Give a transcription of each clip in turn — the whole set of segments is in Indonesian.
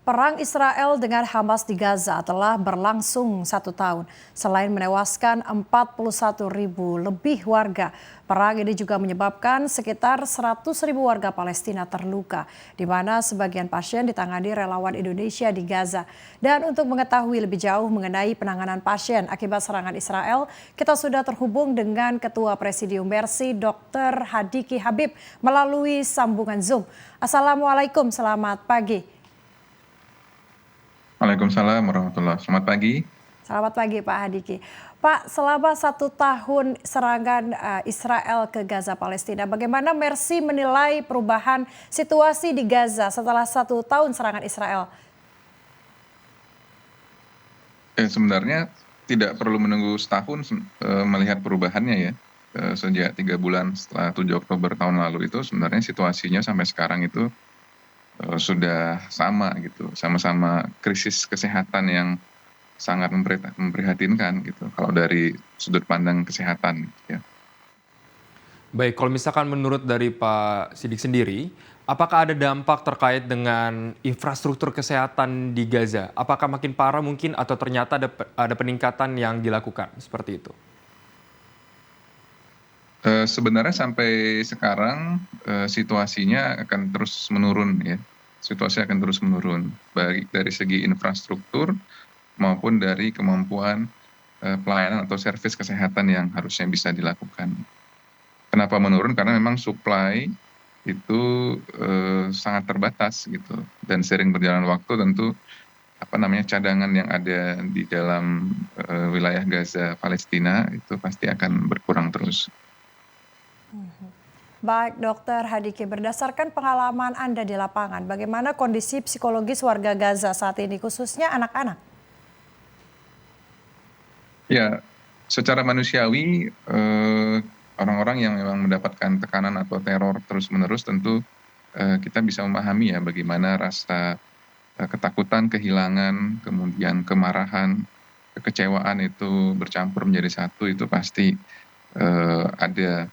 Perang Israel dengan Hamas di Gaza telah berlangsung 1 tahun. Selain menewaskan 41.000 lebih warga, perang ini juga menyebabkan sekitar 100.000 warga Palestina terluka, di mana sebagian pasien ditangani relawan Indonesia di Gaza. Dan untuk mengetahui lebih jauh mengenai penanganan pasien akibat serangan Israel, kita sudah terhubung dengan Ketua Presidium Mercy, Dr. Hadiki Habib, melalui sambungan Zoom. Assalamualaikum, selamat pagi. Waalaikumsalam warahmatullahi wabarakatuh. Selamat pagi. Selamat pagi Pak Hadiki. Pak, selama 1 tahun serangan Israel ke Gaza Palestina, bagaimana Mercy menilai perubahan situasi di Gaza setelah 1 tahun serangan Israel? Sebenarnya tidak perlu menunggu setahun melihat perubahannya ya. Sejak 3 bulan setelah 7 Oktober tahun lalu itu sebenarnya situasinya sampai sekarang itu sudah sama gitu, sama-sama krisis kesehatan yang sangat memprihatinkan gitu. Kalau dari sudut pandang kesehatan, ya. Baik, kalau misalkan menurut dari Pak Sidik sendiri, apakah ada dampak terkait dengan infrastruktur kesehatan di Gaza? Apakah makin parah mungkin atau ternyata ada peningkatan yang dilakukan seperti itu? Sebenarnya sampai sekarang situasinya akan terus menurun ya. Situasi akan terus menurun, baik dari segi infrastruktur maupun dari kemampuan pelayanan atau servis kesehatan yang harusnya bisa dilakukan. Kenapa menurun? Karena memang supply itu sangat terbatas gitu, dan sering berjalan waktu tentu cadangan yang ada di dalam wilayah Gaza Palestina itu pasti akan berkurang terus. Baik, Dokter Hadiki, berdasarkan pengalaman Anda di lapangan, bagaimana kondisi psikologis warga Gaza saat ini, khususnya anak-anak? Ya, secara manusiawi orang-orang yang memang mendapatkan tekanan atau teror terus-menerus tentu kita bisa memahami ya bagaimana rasa ketakutan, kehilangan, kemudian kemarahan, kekecewaan itu bercampur menjadi satu, itu pasti ada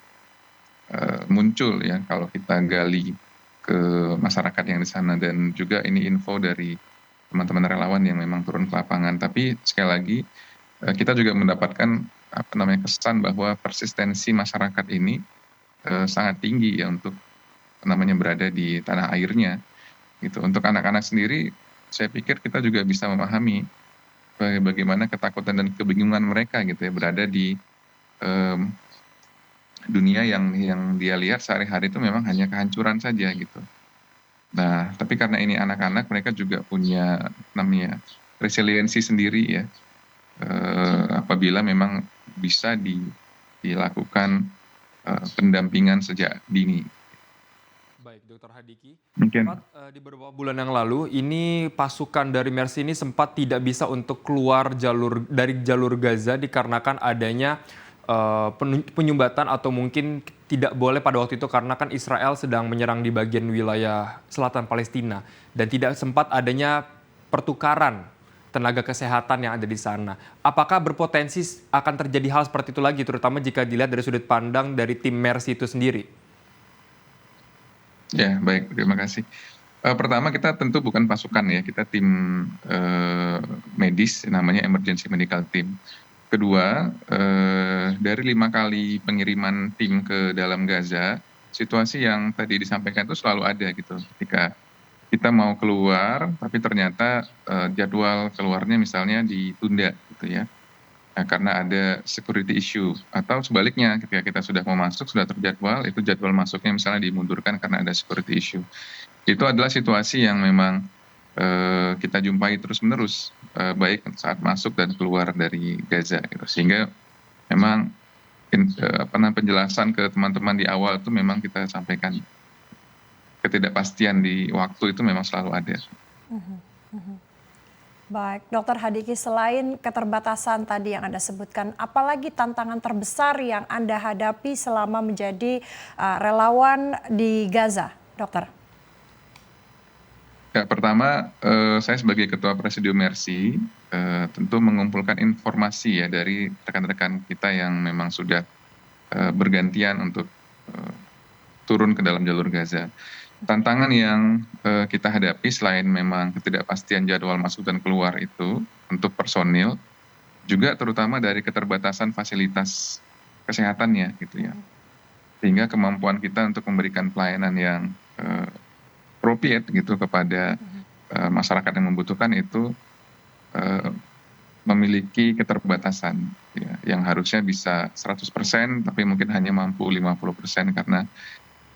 muncul ya kalau kita gali ke masyarakat yang di sana. Dan juga ini info dari teman-teman relawan yang memang turun ke lapangan. Tapi sekali lagi kita juga mendapatkan kesan bahwa persistensi masyarakat ini sangat tinggi ya untuk berada di tanah airnya gitu. Untuk anak-anak sendiri saya pikir kita juga bisa memahami bagaimana ketakutan dan kebingungan mereka gitu ya, berada di dunia yang dia lihat sehari-hari itu memang hanya kehancuran saja gitu. Nah, tapi karena ini anak-anak, mereka juga punya resiliensi sendiri ya. Apabila memang bisa dilakukan pendampingan sejak dini. Baik, Dr. Hadiki. Mungkin. Di beberapa bulan yang lalu, ini pasukan dari Mercy ini sempat tidak bisa untuk keluar dari jalur Gaza dikarenakan adanya penyumbatan atau mungkin tidak boleh pada waktu itu karena kan Israel sedang menyerang di bagian wilayah selatan Palestina dan tidak sempat adanya pertukaran tenaga kesehatan yang ada di sana. Apakah berpotensi akan terjadi hal seperti itu lagi, terutama jika dilihat dari sudut pandang dari tim Mercy itu sendiri? Ya, baik. Terima kasih. Pertama, kita tentu bukan pasukan ya, kita tim medis, namanya Emergency Medical Team. Kedua, dari 5 kali pengiriman tim ke dalam Gaza, situasi yang tadi disampaikan itu selalu ada gitu. Ketika kita mau keluar, tapi ternyata jadwal keluarnya misalnya ditunda gitu ya. Nah, karena ada security issue, atau sebaliknya ketika kita sudah mau masuk, sudah terjadwal, itu jadwal masuknya misalnya dimundurkan karena ada security issue. Itu adalah situasi yang memang kita jumpai terus-menerus, baik saat masuk dan keluar dari Gaza gitu. Sehingga memang penjelasan ke teman-teman di awal itu memang kita sampaikan, ketidakpastian di waktu itu memang selalu ada. Baik, Dokter Hadiki, selain keterbatasan tadi yang Anda sebutkan, apalagi tantangan terbesar yang Anda hadapi selama menjadi relawan di Gaza, Dokter? Ya, pertama, saya sebagai Ketua Presidium Mercy tentu mengumpulkan informasi ya dari rekan-rekan kita yang memang sudah bergantian untuk turun ke dalam jalur Gaza. tantangan yang kita hadapi selain memang ketidakpastian jadwal masuk dan keluar itu untuk personil, juga terutama dari keterbatasan fasilitas kesehatannya gitu ya. Sehingga kemampuan kita untuk memberikan pelayanan yang appropriate gitu kepada masyarakat yang membutuhkan itu eh, memiliki keterbatasan ya, yang harusnya bisa 100% tapi mungkin hanya mampu 50% karena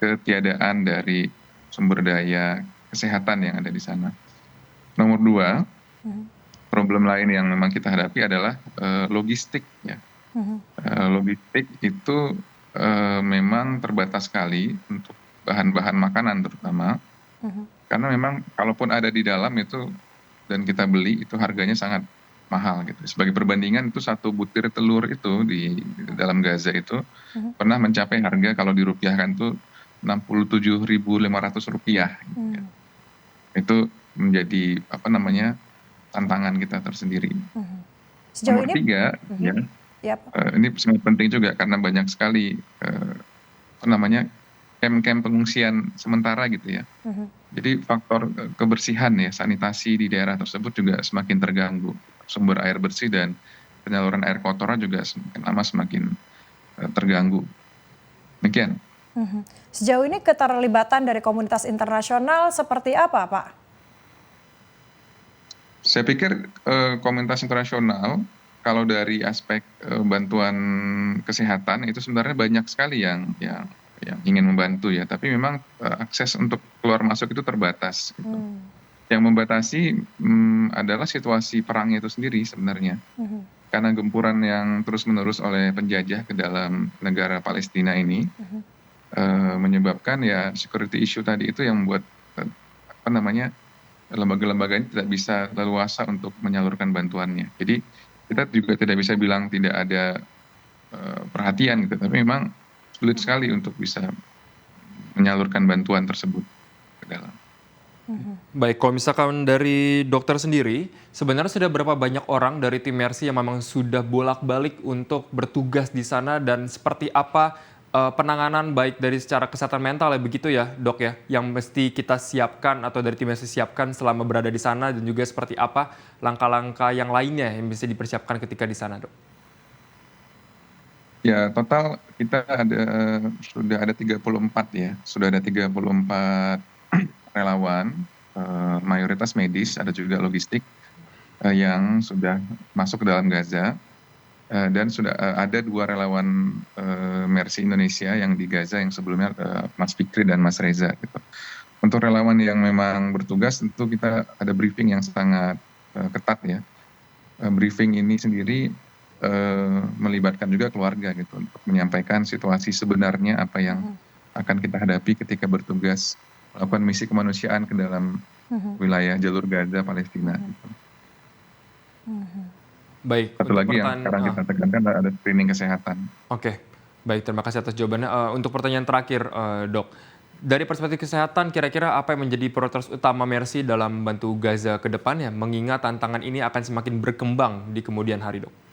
ketiadaan dari sumber daya kesehatan yang ada di sana. Nomor dua, problem lain yang memang kita hadapi adalah logistik ya. Logistik itu memang terbatas sekali untuk bahan-bahan makanan terutama, karena memang kalaupun ada di dalam itu dan kita beli itu harganya sangat mahal gitu. Sebagai perbandingan itu satu butir telur itu di dalam Gaza itu pernah mencapai harga kalau dirupiahkan itu Rp67.500. Itu menjadi apa namanya tantangan kita tersendiri. Sejauh Nomor ini, tiga, ya, ya Pak. ini sangat penting juga karena banyak sekali apa namanya camp-camp pengungsian sementara gitu ya. Jadi faktor kebersihan ya, sanitasi di daerah tersebut juga semakin terganggu. Sumber air bersih dan penyaluran air kotoran juga semakin lama semakin terganggu. Demikian. Sejauh ini keterlibatan dari komunitas internasional seperti apa, Pak? Saya pikir komunitas internasional kalau dari aspek bantuan kesehatan itu sebenarnya banyak sekali yang ingin membantu ya, tapi memang akses untuk keluar masuk itu terbatas. Gitu. Yang membatasi adalah situasi perang itu sendiri sebenarnya, karena gempuran yang terus-menerus oleh penjajah ke dalam negara Palestina ini menyebabkan ya security issue tadi itu yang membuat apa namanya lembaga-lembaga ini tidak bisa leluasa untuk menyalurkan bantuannya. Jadi kita juga tidak bisa bilang tidak ada perhatian gitu, tapi memang sulit sekali untuk bisa menyalurkan bantuan tersebut ke dalam. Baik, kalau misalkan dari dokter sendiri, sebenarnya sudah berapa banyak orang dari tim Mercy yang memang sudah bolak-balik untuk bertugas di sana dan seperti apa penanganan baik dari secara kesehatan mental ya begitu ya dok ya, yang mesti kita siapkan atau dari tim Mercy siapkan selama berada di sana dan juga seperti apa langkah-langkah yang lainnya yang bisa dipersiapkan ketika di sana dok? Ya, total kita sudah ada 34 ya, sudah ada 34 relawan, mayoritas medis, ada juga logistik yang sudah masuk ke dalam Gaza, dan sudah ada 2 relawan Mercy Indonesia yang di Gaza yang sebelumnya Mas Fikri dan Mas Reza gitu. Untuk relawan yang memang bertugas tentu kita ada briefing yang sangat ketat ya. Briefing ini sendiri melibatkan juga keluarga gitu untuk menyampaikan situasi sebenarnya apa yang akan kita hadapi ketika bertugas melakukan misi kemanusiaan ke dalam wilayah jalur Gaza Palestina. Gitu. Baik. Satu lagi yang sekarang kita tekankan ada screening kesehatan. Oke, baik, terima kasih atas jawabannya. Untuk pertanyaan terakhir, dok, dari perspektif kesehatan, kira-kira apa yang menjadi prioritas utama Mercy dalam bantu Gaza ke depannya, mengingat tantangan ini akan semakin berkembang di kemudian hari, dok?